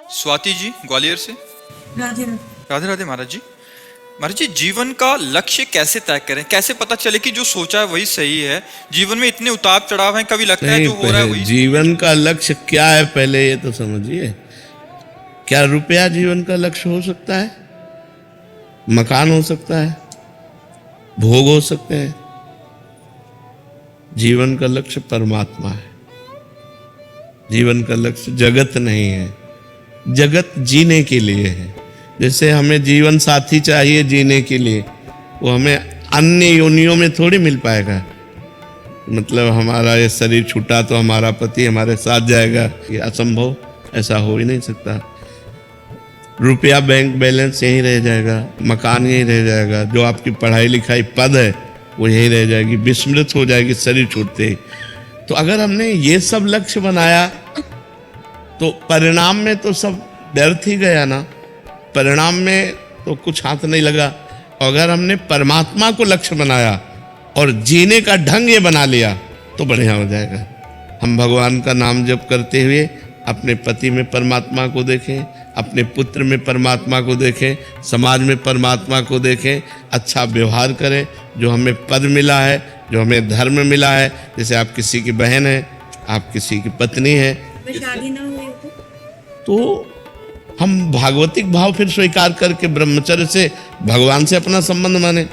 स्वाति जी ग्वालियर से। राधे राधे। राधे राधे महाराज जी। महाराज जी, जीवन का लक्ष्य कैसे तय करें? कैसे पता चले कि जो सोचा है वही सही है? जीवन में इतने उतार चढ़ाव हैं, कभी लगता है जो हो रहा है वही। जीवन का लक्ष्य क्या है पहले ये तो समझिए। क्या रुपया जीवन का लक्ष्य हो सकता है? मकान हो सकता है, भोग हो सकते हैं। जीवन का लक्ष्य परमात्मा है। जीवन का लक्ष्य जगत नहीं है। जगत जीने के लिए है। जैसे हमें जीवन साथी चाहिए जीने के लिए, वो हमें अन्य योनियों में थोड़ी मिल पाएगा। मतलब हमारा ये शरीर छूटा तो हमारा पति हमारे साथ जाएगा, ये असंभव, ऐसा हो ही नहीं सकता। रुपया बैंक बैलेंस यहीं रह जाएगा, मकान यहीं रह जाएगा, जो आपकी पढ़ाई लिखाई पद है वो यहीं रह जाएगी, विस्मृत हो जाएगी शरीर छूटते ही। तो अगर हमने ये सब लक्ष्य बनाया तो परिणाम में तो सब व्यर्थ ही गया ना। परिणाम में तो कुछ हाथ नहीं लगा। अगर हमने परमात्मा को लक्ष्य बनाया और जीने का ढंग ये बना लिया तो बढ़िया हो जाएगा। हम भगवान का नाम जप करते हुए अपने पति में परमात्मा को देखें, अपने पुत्र में परमात्मा को देखें, समाज में परमात्मा को देखें, अच्छा व्यवहार करें। जो हमें पद मिला है, जो हमें धर्म मिला है, जैसे आप किसी की बहन है, आप किसी की पत्नी है, शादी ना हुई तो हम भागवतिक भाव फिर स्वीकार करके ब्रह्मचर्य से भगवान से अपना संबंध माने।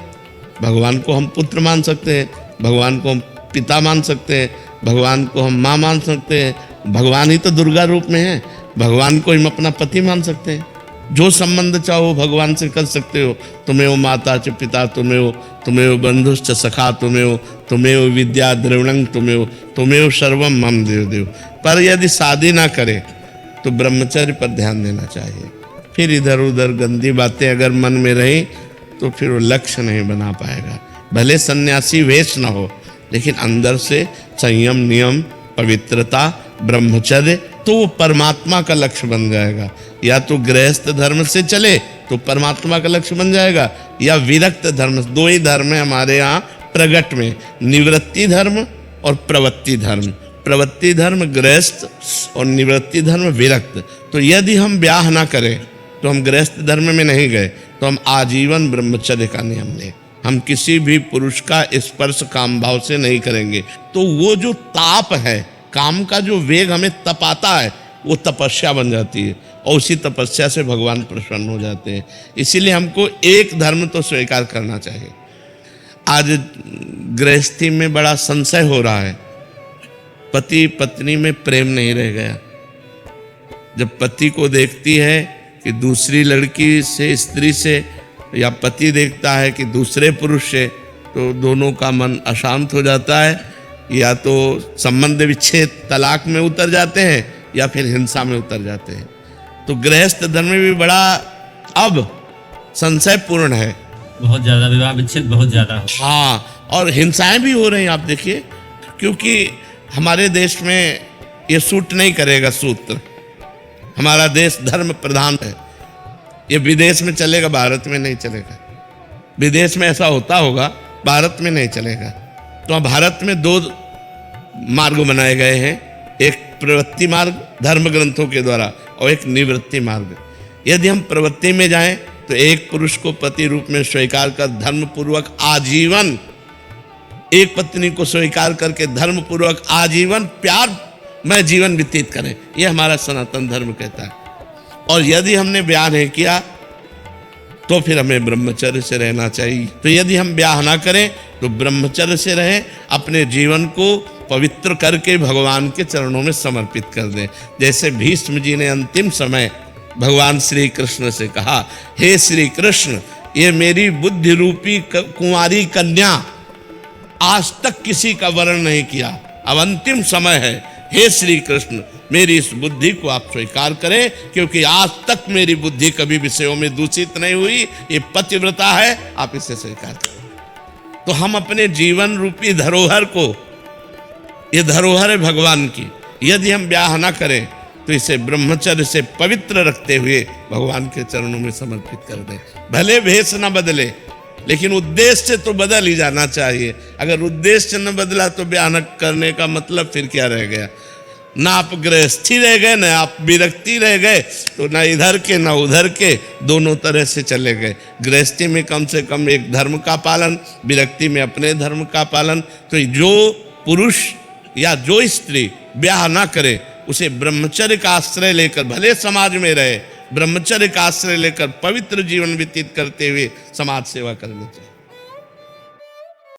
भगवान को हम पुत्र मान सकते हैं, भगवान को हम पिता मान सकते हैं, भगवान को हम माँ मान सकते हैं। भगवान ही तो दुर्गा रूप में है। भगवान को हम अपना पति मान सकते हैं। जो संबंध चाहो भगवान से कर सकते हो। तुम्हें वो माता च पिता, तुम्हें वो बंधुश्च सखा, तुम्हें वो विद्या द्रविणं, तुम्हें वो सर्वम मम देव देव। पर यदि शादी ना करे तो ब्रह्मचर्य पर ध्यान देना चाहिए। फिर इधर उधर गंदी बातें अगर मन में रही तो फिर वो लक्ष्य नहीं बना पाएगा। भले सन्यासी वेश ना हो, लेकिन अंदर से संयम, नियम, पवित्रता, ब्रह्मचर्य, तो वो परमात्मा का लक्ष्य बन जाएगा। या तो गृहस्थ धर्म से चले तो परमात्मा का लक्ष्य बन जाएगा, या विरक्त धर्म। दो ही धर्म है हमारे यहाँ प्रगट में, निवृत्ति धर्म और प्रवृत्ति धर्म। प्रवृत्ति धर्म गृहस्थ और निवृत्ति धर्म विरक्त। तो यदि हम ब्याह ना करें तो हम गृहस्थ धर्म में नहीं गए, तो हम आजीवन ब्रह्मचर्य का नियम लें। हम किसी भी पुरुष का स्पर्श काम भाव से नहीं करेंगे। तो वो जो ताप है, काम का जो वेग हमें तपाता है, वो तपस्या बन जाती है, और उसी तपस्या से भगवान प्रसन्न हो जाते हैं। इसीलिए हमको एक धर्म तो स्वीकार करना चाहिए। आज गृहस्थी में बड़ा संशय हो रहा है। पति पत्नी में प्रेम नहीं रह गया। जब पति को देखती है कि दूसरी लड़की से, स्त्री से, या पति देखता है कि दूसरे पुरुष से, तो दोनों का मन अशांत हो जाता है। या तो संबंध विच्छेद, तलाक में उतर जाते हैं, या फिर हिंसा में उतर जाते हैं। तो गृहस्थ धर्म में भी बड़ा अब संशयपूर्ण है। बहुत ज्यादा विवाह विच्छेद बहुत ज्यादा हो। हाँ, और हिंसाएं भी हो रही हैं। आप देखिए, क्योंकि हमारे देश में ये सूट नहीं करेगा सूत्र। हमारा देश धर्म प्रधान है। ये विदेश में चलेगा, भारत में नहीं चलेगा। विदेश में ऐसा होता होगा, भारत में नहीं चलेगा। तो भारत में दो मार्ग बनाए गए हैं, एक प्रवृत्ति मार्ग धर्म ग्रंथों के द्वारा, और एक निवृत्ति मार्ग। यदि हम प्रवृत्ति में जाएं तो एक पुरुष को पति रूप में स्वीकार कर धर्म पूर्वक आजीवन, एक पत्नी को स्वीकार करके धर्म पूर्वक आजीवन प्यार में जीवन व्यतीत करें, यह हमारा सनातन धर्म कहता है। और यदि हमने ब्याह नहीं किया तो फिर हमें ब्रह्मचर्य से रहना चाहिए। तो यदि हम ब्याह ना करें तो ब्रह्मचर्य से रहें, अपने जीवन को पवित्र करके भगवान के चरणों में समर्पित कर दें। जैसे भीष्म जी ने अंतिम समय भगवान श्री कृष्ण से कहा, हे श्री कृष्ण, ये मेरी बुद्धि रूपी कुंवारी कन्या आज तक किसी का वर्ण नहीं किया, अब अंतिम समय है, हे श्री कृष्ण, मेरी इस बुद्धि को आप स्वीकार करें, क्योंकि आज तक मेरी बुद्धि कभी विषयों में दूषित नहीं हुई। ये पतिव्रता है, आप इसे स्वीकार करें। तो हम अपने जीवन रूपी धरोहर को, ये धरोहर है भगवान की, यदि हम ब्याह ना करें तो इसे ब्रह्मचर्य से पवित्र रखते हुए भगवान के चरणों में समर्पित कर दें। भले भेष न बदले, लेकिन उद्देश्य तो बदल ही जाना चाहिए। अगर उद्देश्य न बदला तो ब्याह न करने का मतलब फिर क्या रह गया। ना आप गृहस्थी रह गए ना आप विरक्ति रह गए, तो ना इधर के ना उधर के, दोनों तरह से चले गए। गृहस्थी में कम से कम एक धर्म का पालन, विरक्ति में अपने धर्म का पालन। तो जो पुरुष या जो स्त्री ब्याह ना करे उसे ब्रह्मचर्य का आश्रय लेकर, भले समाज में रहे, ब्रह्मचर्य का आश्रय लेकर पवित्र जीवन व्यतीत करते हुए समाज सेवा करनी चाहिए।